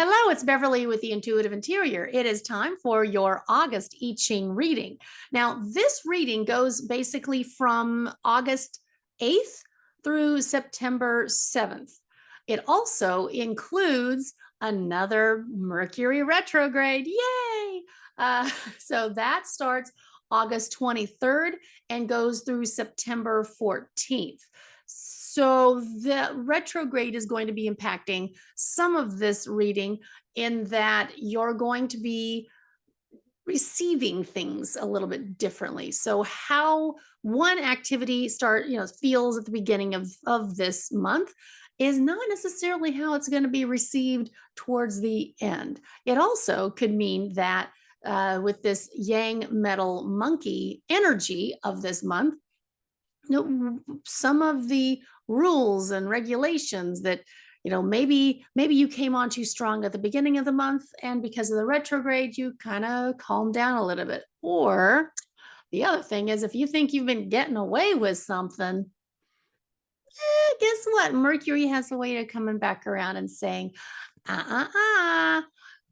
Hello, it's Beverly with the Intuitive Interior. It is time for your August I Ching reading. Now, this reading goes basically from August 8th through September 7th. It also includes another Mercury retrograde. Yay! So that starts August 23rd and goes through September 14th. So the retrograde is going to be impacting some of this reading in that you're going to be receiving things a little bit differently. So how one activity feels at the beginning of this month is not necessarily how it's going to be received towards the end. It also could mean that with this yang metal monkey energy of this month, some of the rules and regulations that maybe you came on too strong at the beginning of the month, and because of the retrograde you kind of calmed down a little bit. Or the other thing is, if you think you've been getting away with something, guess what? Mercury has a way of coming back around and saying,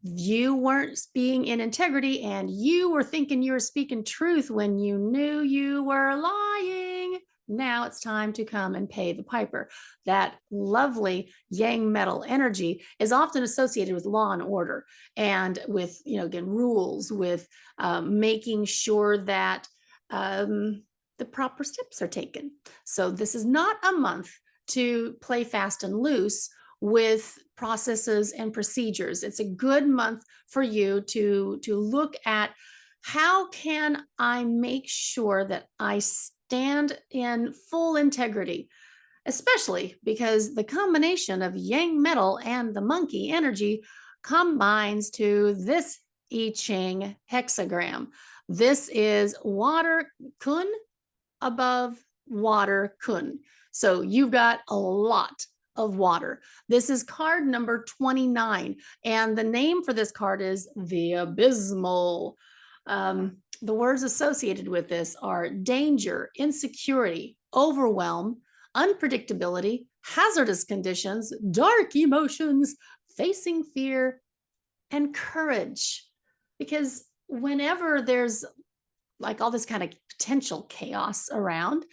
you weren't being in integrity and you were thinking you were speaking truth when you knew you were lying. Now it's time to come and pay the piper. That lovely yang metal energy is often associated with law and order, and with, again, rules, with making sure that the proper steps are taken. So this is not a month to play fast and loose with processes and procedures. It's a good month for you to look at, how can I make sure that I stand in full integrity, especially because the combination of yang metal and the monkey energy combines to this I Ching hexagram. This is water kun above water kun. So you've got a lot of water. This is card number 29, and the name for this card is the Abysmal. The words associated with this are danger, insecurity, overwhelm, unpredictability, hazardous conditions, dark emotions, facing fear, and courage. Because whenever there's like all this kind of potential chaos around,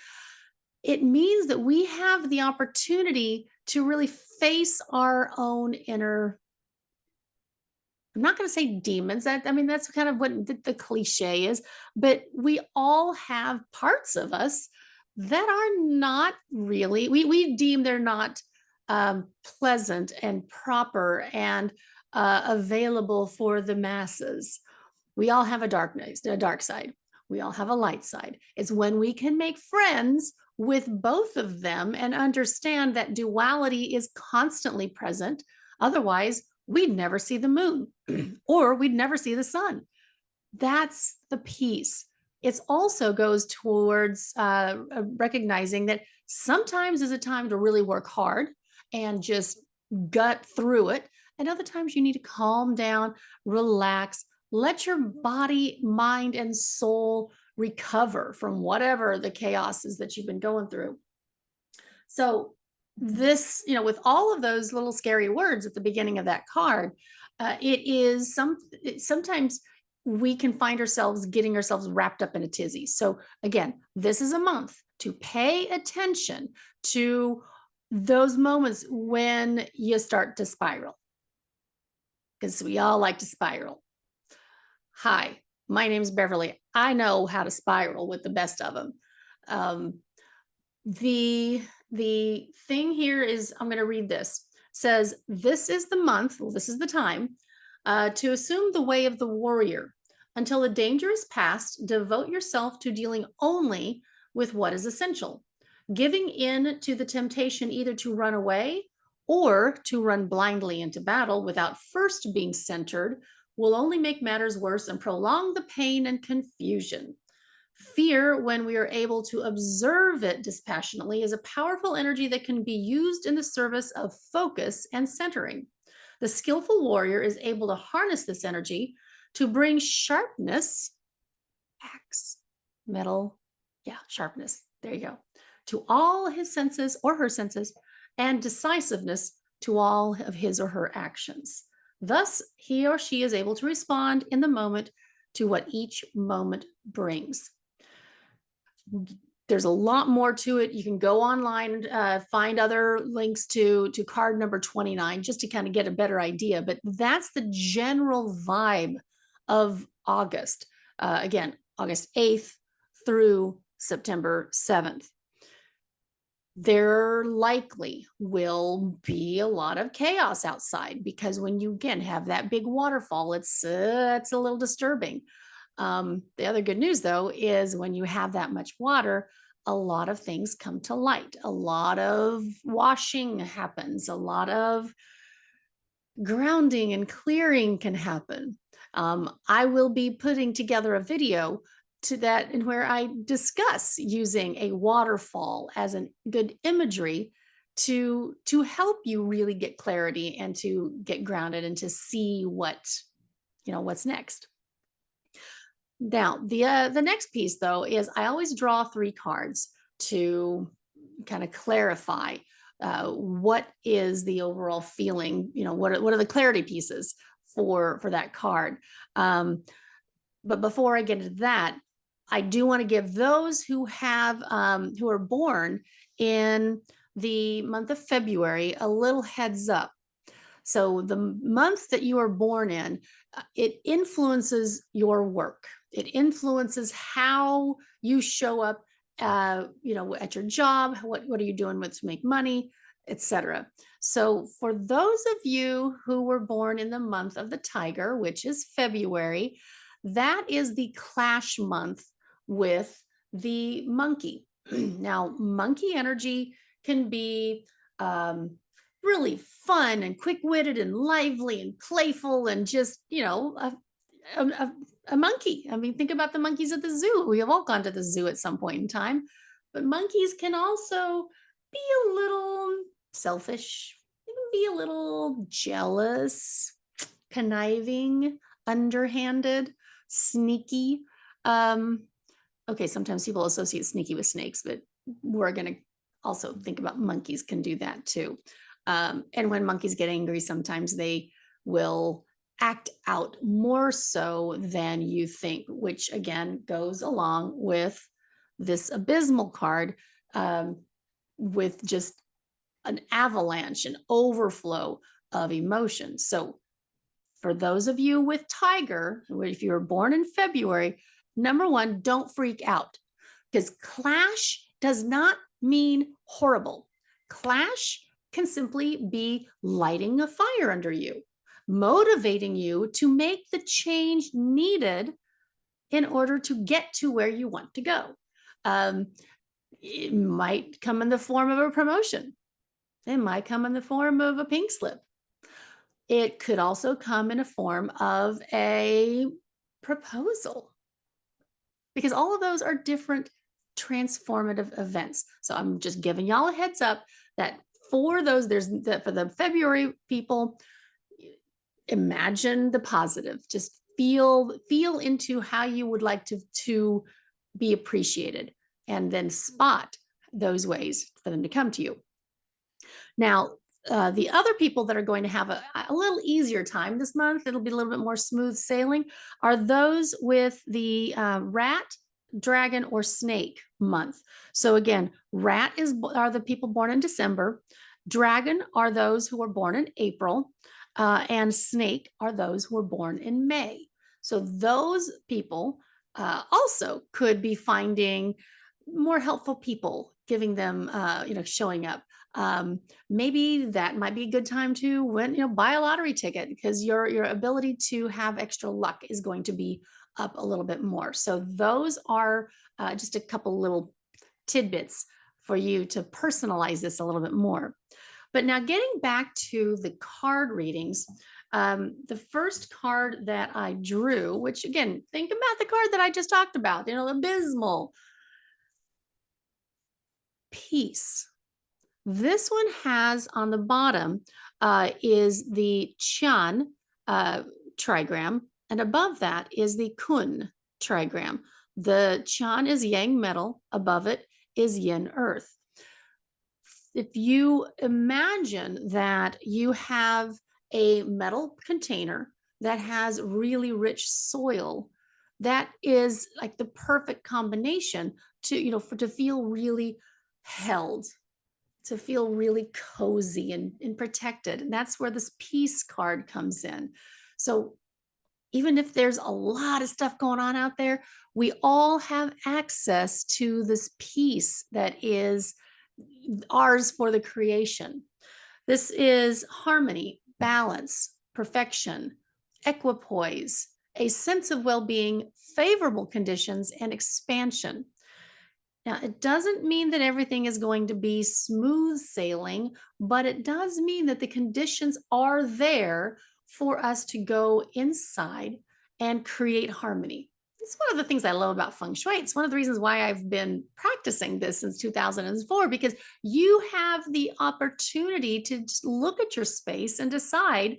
it means that we have the opportunity to really face our own inner, I'm not going to say demons. That's kind of what the cliche is, but we all have parts of us that are not really, we deem they're not pleasant and proper and available for the masses. We all have a dark side. We all have a light side. It's when we can make friends with both of them and understand that duality is constantly present. Otherwise, we'd never see the moon or we'd never see the sun. That's the piece. It also goes towards recognizing that sometimes is a time to really work hard and just gut through it. And other times you need to calm down, relax, let your body, mind, and soul recover from whatever the chaos is that you've been going through. So this, with all of those little scary words at the beginning of that card, sometimes we can find ourselves getting ourselves wrapped up in a tizzy. So again, this is a month to pay attention to those moments when you start to spiral, because we all like to spiral. Hi, my name is Beverly. I know how to spiral with the best of them. The thing here is, I'm going to read this. It says, this is the month, well, this is the time to assume the way of the warrior. Until the danger is past, devote yourself to dealing only with what is essential. Giving in to the temptation either to run away or to run blindly into battle without first being centered will only make matters worse and prolong the pain and confusion. Fear, when we are able to observe it dispassionately, is a powerful energy that can be used in the service of focus and centering. The skillful warrior is able to harness this energy to bring sharpness, axe, metal, sharpness, there you go, to all his senses or her senses, and decisiveness to all of his or her actions. Thus, he or she is able to respond in the moment to what each moment brings. There's a lot more to it. You can go online, find other links to card number 29 just to kind of get a better idea. But that's the general vibe of August. Again, August 8th through September 7th. There likely will be a lot of chaos outside because when you again have that big waterfall, it's a little disturbing. The other good news, though, is when you have that much water, a lot of things come to light. A lot of washing happens. A lot of grounding and clearing can happen. I will be putting together a video to that and where I discuss using a waterfall as a good imagery to help you really get clarity and to get grounded and to see what's next. Now, the next piece though is I always draw 3 cards to kind of clarify what is the overall feeling. What are the clarity pieces for that card. But before I get into that, I do want to give those who are born in the month of February a little heads up. So the month that you are born in, it influences your work. It influences how you show up, at your job. What are you doing to make money, etc. So for those of you who were born in the month of the tiger, which is February, that is the clash month with the monkey. Now, monkey energy can be really fun and quick-witted and lively and playful and just, a monkey. I mean, think about the monkeys at the zoo. We have all gone to the zoo at some point in time, but monkeys can also be a little selfish, they can be a little jealous, conniving, underhanded, sneaky. Okay, sometimes people associate sneaky with snakes, but we're going to also think about monkeys can do that too. And when monkeys get angry, sometimes they will act out more so than you think, which again goes along with this abysmal card, with just an avalanche, an overflow of emotions. So for those of you with tiger, if you were born in February, number one, don't freak out, because clash does not mean horrible. Clash can simply be lighting a fire under you, motivating you to make the change needed in order to get to where you want to go. It might come in the form of a promotion. It might come in the form of a pink slip. It could also come in a form of a proposal, because all of those are different transformative events. So I'm just giving y'all a heads up that for those, for the February people, imagine the positive. Just feel into how you would like to be appreciated, and then spot those ways for them to come to you. Now, the other people that are going to have a little easier time this month, it'll be a little bit more smooth sailing, are those with the rat, dragon, or snake month. So again, rat are the people born in December. Dragon are those who are born in April. And snake are those who are born in May. So those people also could be finding more helpful people, giving them, showing up. Maybe that might be a good time to buy a lottery ticket, because your ability to have extra luck is going to be up a little bit more. So those are just a couple little tidbits for you to personalize this a little bit more. But now getting back to the card readings, the first card that I drew, which again, think about the card that I just talked about, abysmal, peace. This one has on the bottom is the Chan trigram, and above that is the Kun trigram. The Chan is yang metal, above it is yin earth. If you imagine that you have a metal container that has really rich soil that is like the perfect combination to, to feel really held, to feel really cozy and protected. And that's where this peace card comes in. So even if there's a lot of stuff going on out there, we all have access to this peace that is ours for the creation. This is harmony, balance, perfection, equipoise, a sense of well being, favorable conditions, and expansion. Now, it doesn't mean that everything is going to be smooth sailing, but it does mean that the conditions are there for us to go inside and create harmony. It's one of the things I love about feng shui. It's one of the reasons why I've been practicing this since 2004, because you have the opportunity to just look at your space and decide,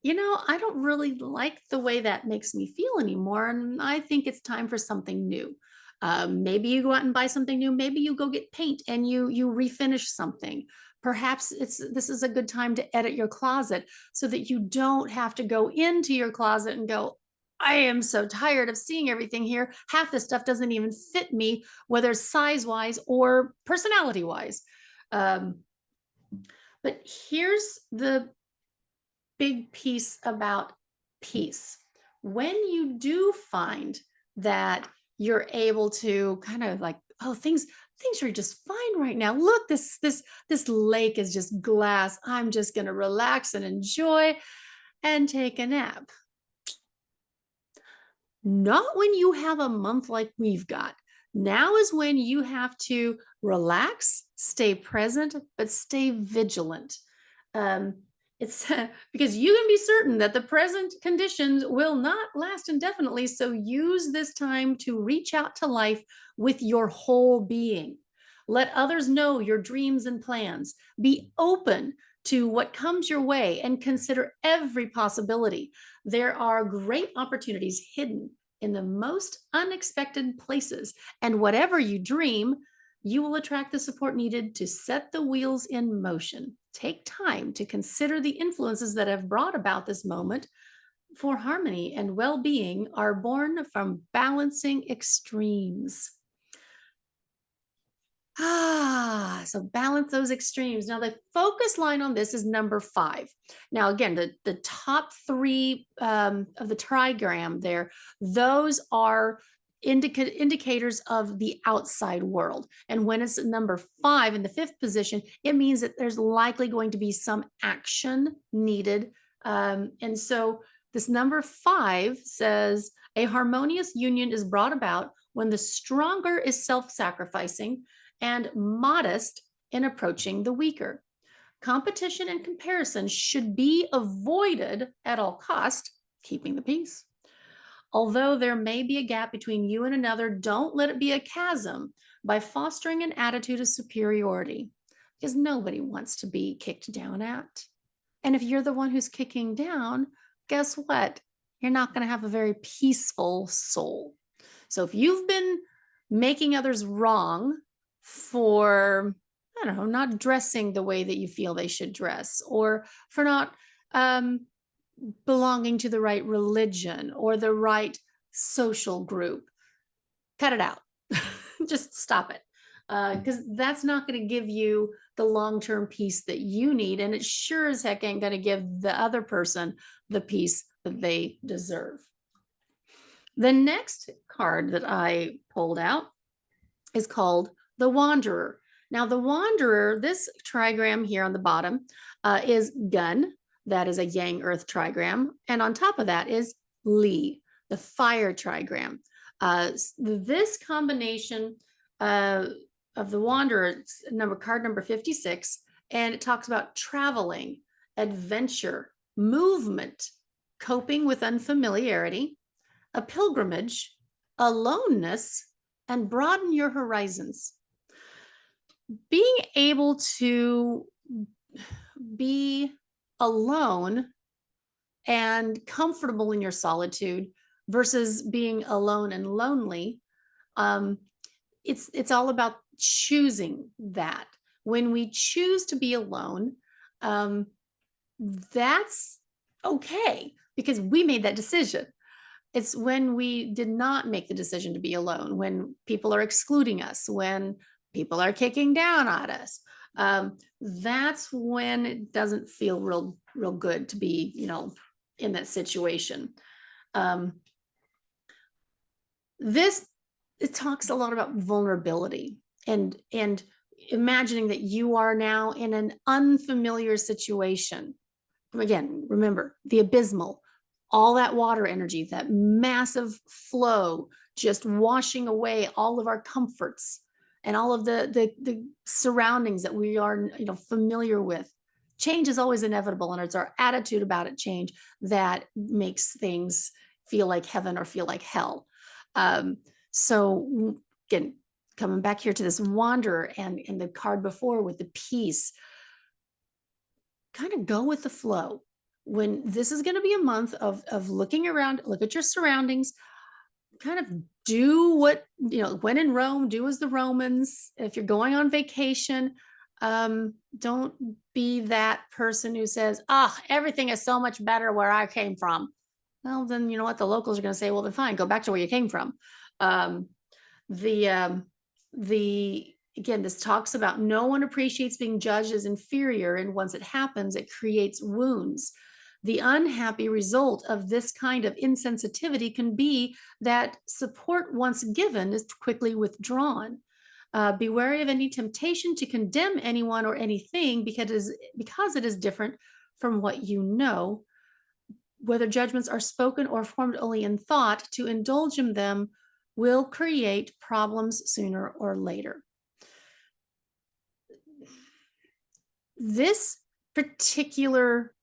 I don't really like the way that makes me feel anymore. And I think it's time for something new. Maybe you go out and buy something new. Maybe you go get paint and you refinish something. Perhaps this is a good time to edit your closet so that you don't have to go into your closet and go, I am so tired of seeing everything here. Half the stuff doesn't even fit me, whether size wise or personality wise. But here's the big piece about peace. When you do find that you're able to kind of like, oh, things are just fine right now. Look, this lake is just glass. I'm just going to relax and enjoy and take a nap. Not when you have a month like we've got. Now is when you have to relax, stay present, but stay vigilant. It's because you can be certain that the present conditions will not last indefinitely. So use this time to reach out to life with your whole being. Let others know your dreams and plans. Be open to what comes your way and consider every possibility. There are great opportunities hidden in the most unexpected places. And whatever you dream, you will attract the support needed to set the wheels in motion. Take time to consider the influences that have brought about this moment, for harmony and well being are born from balancing extremes. So balance those extremes. Now, the focus line on this is number 5. Now, again, the top 3 of the trigram there, those are indicators of the outside world. And when it's number 5 in the 5th position, it means that there's likely going to be some action needed. And so this number 5 says a harmonious union is brought about when the stronger is self-sacrificing and modest in approaching the weaker. Competition and comparison should be avoided at all cost, keeping the peace. Although there may be a gap between you and another, don't let it be a chasm by fostering an attitude of superiority, because nobody wants to be kicked down at. And if you're the one who's kicking down, guess what? You're not going to have a very peaceful soul. So if you've been making others wrong for, I don't know, not dressing the way that you feel they should dress, or for not belonging to the right religion or the right social group, cut it out. Just stop it. Because that's not going to give you the long-term peace that you need. And it sure as heck ain't going to give the other person the peace that they deserve. The next card that I pulled out is called the Wanderer. Now, the Wanderer, this trigram here on the bottom is Gun. That is a Yang Earth trigram. And on top of that is Li, the fire trigram. This combination of the Wanderer, card number 56, and it talks about traveling, adventure, movement, coping with unfamiliarity, a pilgrimage, aloneness, and broaden your horizons. Being able to be alone and comfortable in your solitude versus being alone and lonely, it's all about choosing that. When we choose to be alone, That's okay because we made that decision. It's when we did not make the decision to be alone, when people are excluding us, when people are kicking down on us. That's when it doesn't feel real good to be, in that situation. Um, this it talks a lot about vulnerability and imagining that you are now in an unfamiliar situation. Again, remember the abysmal, all that water energy, that massive flow, just washing away all of our comforts and all of the surroundings that we are, familiar with. Change is always inevitable, and it's our attitude about it change that makes things feel like heaven or feel like hell. Um, so again, coming back here to this wanderer and the card before with the peace, kind of go with the flow. When this is going to be a month of looking around, look at your surroundings, kind of do what, when in Rome, do as the Romans. If you're going on vacation, don't be that person who says, oh, everything is so much better where I came from. Well, then you know what? The locals are going to say, well, then fine, go back to where you came from. The again, this talks about no one appreciates being judged as inferior, and once it happens, it creates wounds. The unhappy result of this kind of insensitivity can be that support once given is quickly withdrawn. Be wary of any temptation to condemn anyone or anything because it is different from what you know. Whether judgments are spoken or formed only in thought, to indulge in them will create problems sooner or later. This particular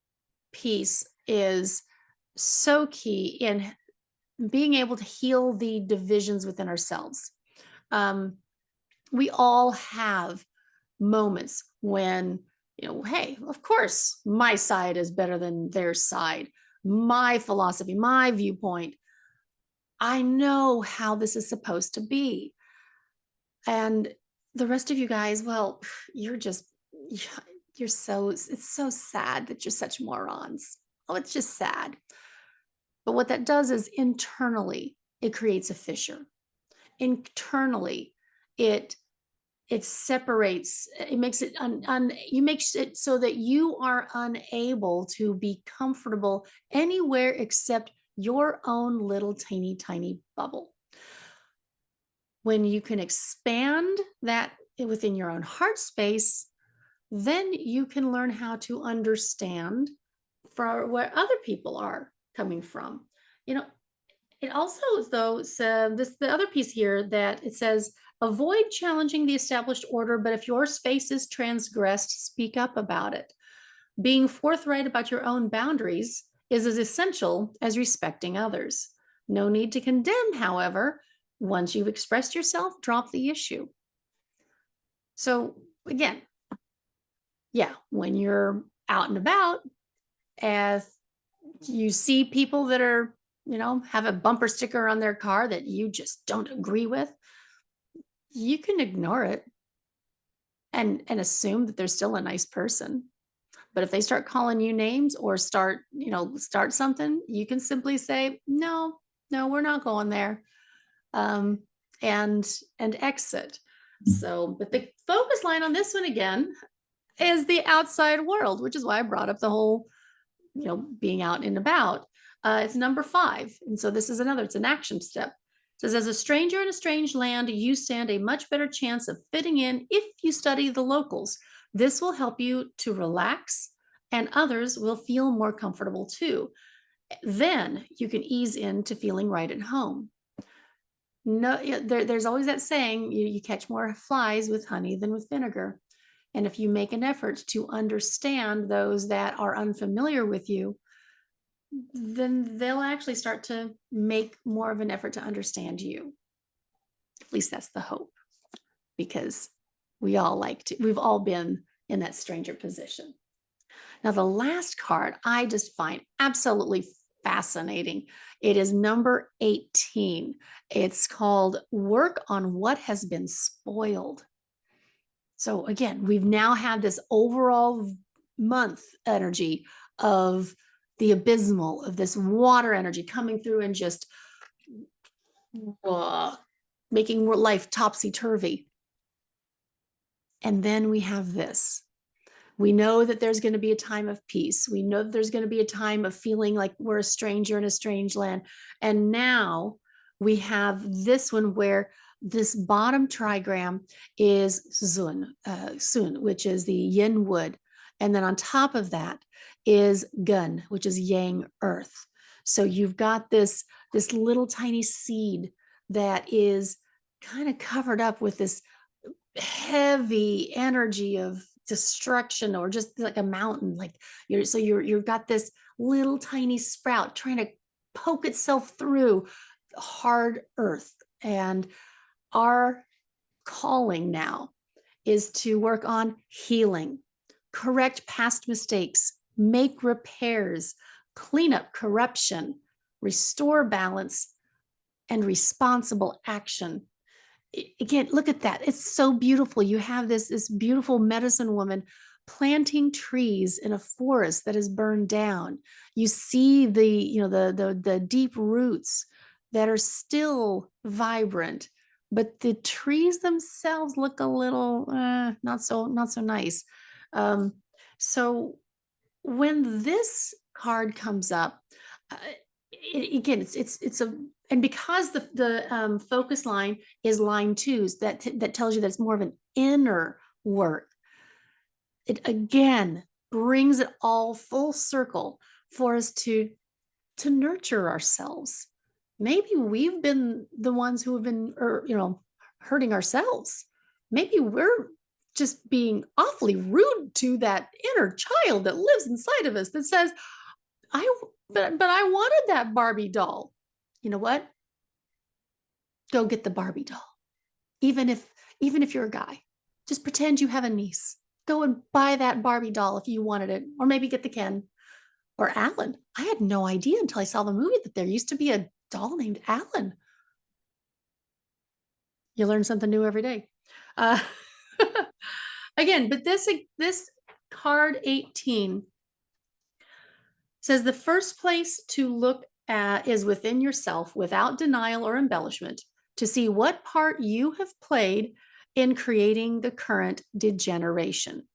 piece is so key in being able to heal the divisions within ourselves. We all have moments when, hey, of course, my side is better than their side. My philosophy, my viewpoint. I know how this is supposed to be. And the rest of you guys, well, you're just, it's so sad that you're such morons. Oh, it's just sad. But what that does is internally, it creates a fissure. Internally, it separates, it makes it you makes it so that you are unable to be comfortable anywhere except your own little tiny bubble. When you can expand that within your own heart space, then you can learn how to understand for where other people are coming from. It also, though, says the other piece here that it says, avoid challenging the established order, but if your space is transgressed, speak up about it. Being forthright about your own boundaries is as essential as respecting others. No need to condemn, however. Once you've expressed yourself, drop the issue. So again, yeah, when you're out and about, as you see people that are, have a bumper sticker on their car that you just don't agree with, you can ignore it and assume that they're still a nice person. But if they start calling you names or start something, you can simply say, no, we're not going there. And exit. So, but the focus line on this one again is the outside world, which is why I brought up the whole, being out and about. It's number 5. And so this is it's an action step. It says, as a stranger in a strange land, you stand a much better chance of fitting in if you study the locals. This will help you to relax, and others will feel more comfortable too. Then you can ease into feeling right at home. No, there's always that saying, you catch more flies with honey than with vinegar. And if you make an effort to understand those that are unfamiliar with you, then they'll actually start to make more of an effort to understand you. At least that's the hope, because we've all been in that stranger position. Now, the last card I just find absolutely fascinating. It is number 18. It's called Work on What Has Been Spoiled. So again, we've now had this overall month energy of the abysmal, of this water energy coming through and just making life topsy-turvy. And then we have this. We know that there's going to be a time of peace. We know that there's going to be a time of feeling like we're a stranger in a strange land. And now we have this one where this bottom trigram is sun, which is the yin wood. And then on top of that is gun, which is yang earth. So you've got this little tiny seed that is kind of covered up with this heavy energy of destruction, or just like a mountain, like you've got this little tiny sprout trying to poke itself through hard earth. And our calling now is to work on healing, correct past mistakes, make repairs, clean up corruption, restore balance, and responsible action. Again, look at that. It's so beautiful. You have this beautiful medicine woman planting trees in a forest that is burned down. You see the deep roots that are still vibrant, but the trees themselves look a little not so nice. So when this card comes up, again, it's a, and because the focus line is line 2s, that tells you that it's more of an inner work. It again brings it all full circle for us to nurture ourselves. Maybe we've been the ones who have been, hurting ourselves. Maybe we're just being awfully rude to that inner child that lives inside of us that says, but I wanted that Barbie doll. You know what? Go get the Barbie doll. Even if you're a guy, just pretend you have a niece. Go and buy that Barbie doll if you wanted it, or maybe get the Ken or Alan. I had no idea until I saw the movie that there used to be a doll named Alan. You learn something new every day. Again, but this card 18 says the first place to look at is within yourself, without denial or embellishment, to see what part you have played in creating the current degeneration.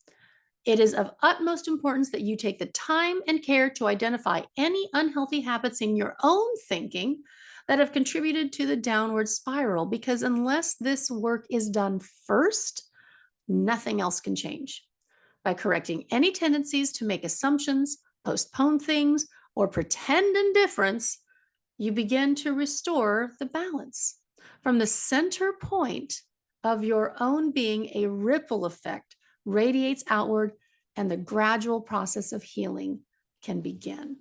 It is of utmost importance that you take the time and care to identify any unhealthy habits in your own thinking that have contributed to the downward spiral, because unless this work is done first, nothing else can change. By correcting any tendencies to make assumptions, postpone things, or pretend indifference, you begin to restore the balance. From the center point of your own being, a ripple effect radiates outward, and the gradual process of healing can begin.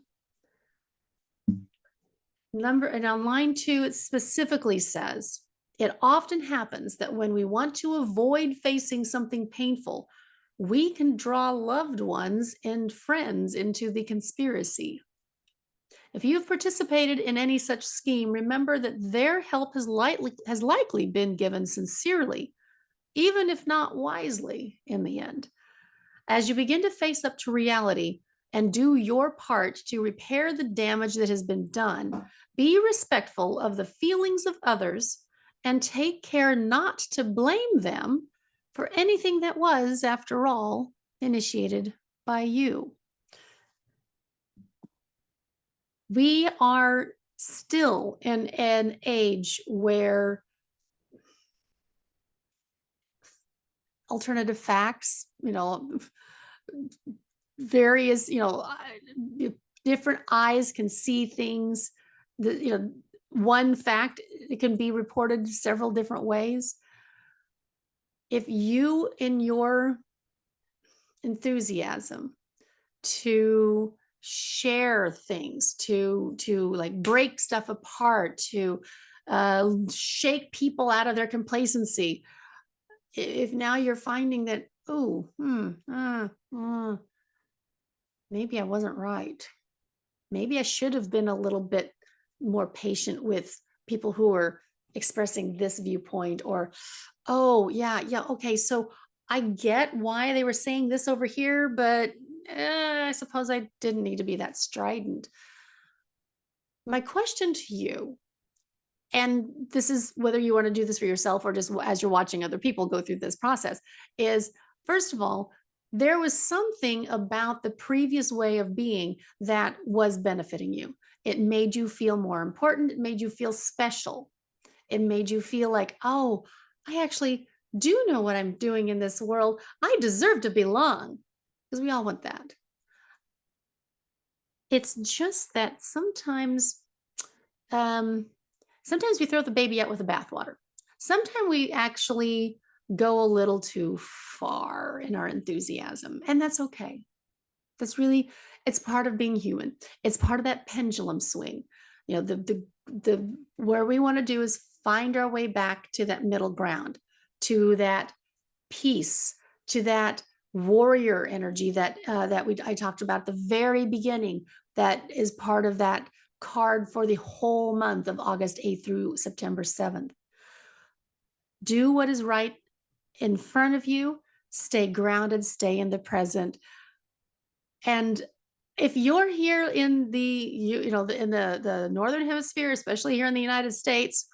And on line 2, it specifically says, it often happens that when we want to avoid facing something painful, we can draw loved ones and friends into the conspiracy. If you've participated in any such scheme, remember that their help has likely been given sincerely, even if not wisely in the end. As you begin to face up to reality and do your part to repair the damage that has been done, be respectful of the feelings of others and take care not to blame them for anything that was, after all, initiated by you. We are still in an age where alternative facts, various, different eyes can see things. One fact, it can be reported several different ways. If you, in your enthusiasm to share things, to like break stuff apart, to shake people out of their complacency, if now you're finding that, maybe I wasn't right. Maybe I should have been a little bit more patient with people who are expressing this viewpoint, or, oh, yeah, okay, so I get why they were saying this over here, but I suppose I didn't need to be that strident. My question to you, and this is whether you want to do this for yourself or just as you're watching other people go through this process, is first of all, there was something about the previous way of being that was benefiting you. It made you feel more important. It made you feel special. It made you feel like, oh, I actually do know what I'm doing in this world. I deserve to belong, because we all want that. It's just that um, sometimes we throw the baby out with the bathwater. Sometimes we actually go a little too far in our enthusiasm, and that's okay. That's really, it's part of being human. It's part of that pendulum swing. You know, the where we want to do is find our way back to that middle ground, to that peace, to that warrior energy that I talked about at the very beginning. That is part of that card for the whole month of August 8th through September 7th. Do what is right in front of you. Stay grounded, stay in the present. And if you're here in the northern hemisphere, especially here in the United States,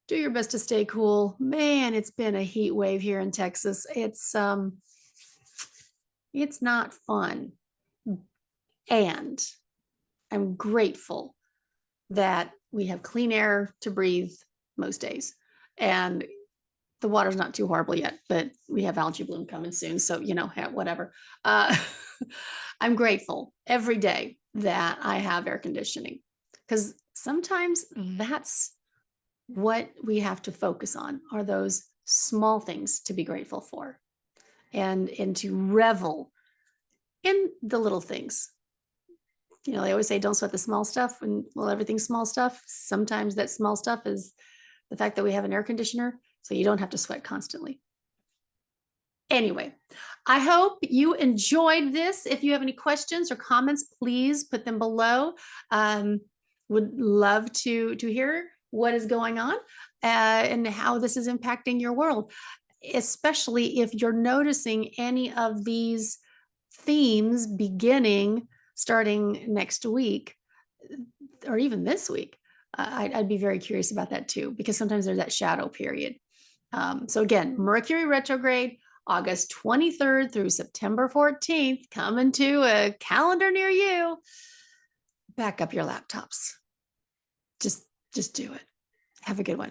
do your best to stay cool. Man, it's been a heat wave here in Texas. It's not fun. And I'm grateful that we have clean air to breathe most days. And the water's not too horrible yet, but we have algae bloom coming soon. So, whatever. Uh, I'm grateful every day that I have air conditioning, because sometimes that's what we have to focus on, are those small things to be grateful for, and to revel in the little things. They always say don't sweat the small stuff, and well, everything's small stuff. Sometimes that small stuff is the fact that we have an air conditioner, so you don't have to sweat constantly. Anyway, I hope you enjoyed this. If you have any questions or comments, please put them below. Would love to hear what is going on and how this is impacting your world, especially if you're noticing any of these themes starting next week or even this week. I'd be very curious about that too, because sometimes there's that shadow period. So again, Mercury retrograde, August 23rd through September 14th, coming to a calendar near you. Back up your laptops. Just do it. Have a good one.